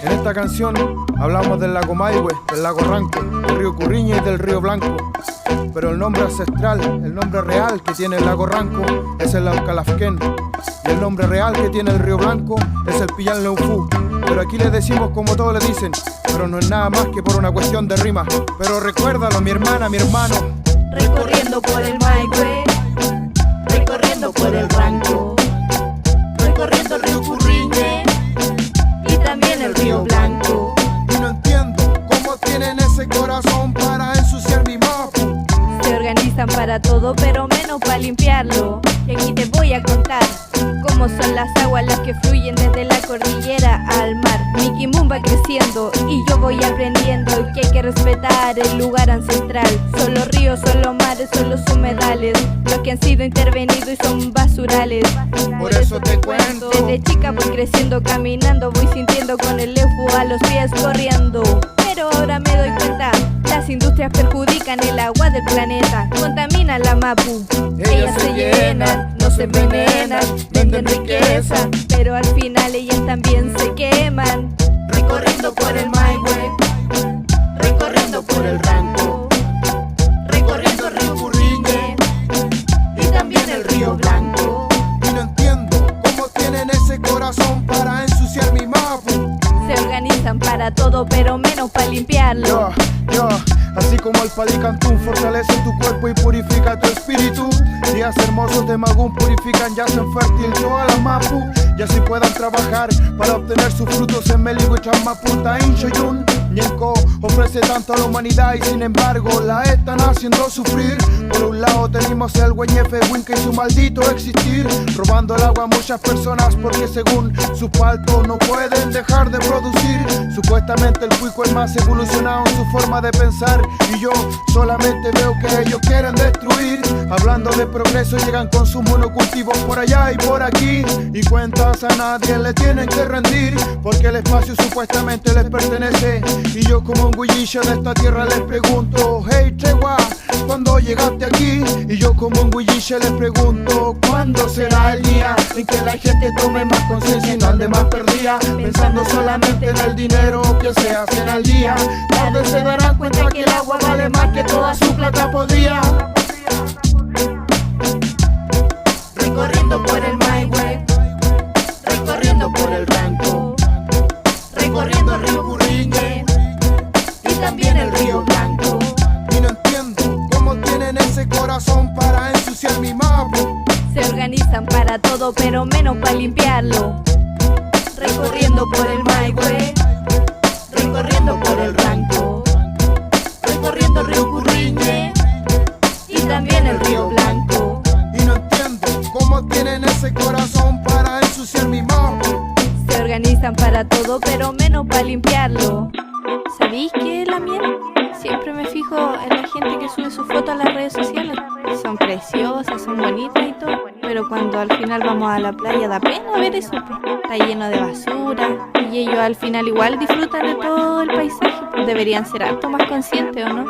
En esta canción hablamos del lago Maihue, del lago Ranco, del río Curriña y del río Blanco. Pero el nombre ancestral, el nombre real que tiene el lago Ranco es el Laucalafquén. Y el nombre real que tiene el río Blanco es el Pillán Leufú. Pero aquí le decimos como todos le dicen, pero no es nada más que por una cuestión de rima. Pero recuérdalo, mi hermana, mi hermano. Recorriendo por el Maihue, recorriendo por el Ranco, recorriendo el río Curriñe y también el río Blanco. Y no entiendo cómo tienen ese corazón para ensuciar mi mapa. Se organizan para todo pero menos para limpiarlo. Y aquí te voy a contar cómo son las aguas las que fluyen desde la cordillera al mar. Mi quimbum va creciendo y yo voy aprendiendo que hay que respetar el lugar ancestral. Son los ríos, son los mares, son los humedales, los que han sido intervenidos y son basurales. Por eso te cuento. Desde chica voy creciendo, caminando, voy sintiendo con el Leufu a los pies corriendo. Pero ahora me doy cuenta, las industrias perjudican el agua del planeta, contaminan la Mapu. Ellas se llenan, no se envenenan, venden riqueza, pero al final ellas también se queman. Recorriendo por el Maihue, recorriendo por el Ranco, recorriendo el río Curriñe y también el río Blanco. Y no entiendo cómo tienen ese corazón para ensuciar mi mapa. Se organizan para todo pero menos para limpiarlo. Así como el Palicantún fortalece tu cuerpo y purifica tu espíritu, días hermosos de Magún purifican y hacen fértil toda la Mapu, y así puedan trabajar para obtener sus frutos en Meligu y Chamaputa, Inchoyun. Ñenco ofrece tanto a la humanidad y sin embargo la están haciendo sufrir. Por un lado tenemos el Güeñefe Winca y su maldito existir, robando el agua a muchas personas porque según su palto no pueden dejar de producir. Supuestamente el cuico es más evolucionado en su forma de pensar, y yo solamente veo que ellos quieren destruir. Hablando de progreso llegan con sus monocultivos por allá y por aquí, y cuentas a nadie le tienen que rendir, porque el espacio supuestamente les pertenece. Y yo como un huilliche de esta tierra les pregunto, hey Tregua, ¿cuándo llegaste aquí? Y yo como un huilliche les pregunto, ¿cuándo será el día en que la gente tome más conciencia y no ande más perdida, pensando solamente en el dinero que se hacen al día? Tarde se darán cuenta que el agua vale más que toda su plata podría. Recorriendo por el Maihue, recorriendo por el Ranco, recorriendo el río Curriñe y también el río Blanco. Y no entiendo cómo tienen ese corazón para ensuciar mi mapa. Se organizan para todo pero menos para limpiarlo. Recorriendo por el Maihue, recorriendo por el Ranco, recorriendo el río Curriñe y también el río Blanco. Y no entiendo cómo tienen ese corazón para ensuciar mi mapa. Se organizan para todo pero menos para limpiarlo. ¿Sabéis qué, la miel? Siempre me fijo en la gente que sube sus fotos a las redes sociales. Son preciosas, son bonitas y todo, pero cuando al final vamos a la playa da pena ver eso, pues. Está lleno de basura y ellos al final igual disfrutan de todo el paisaje, pues deberían ser harto más conscientes, ¿o no?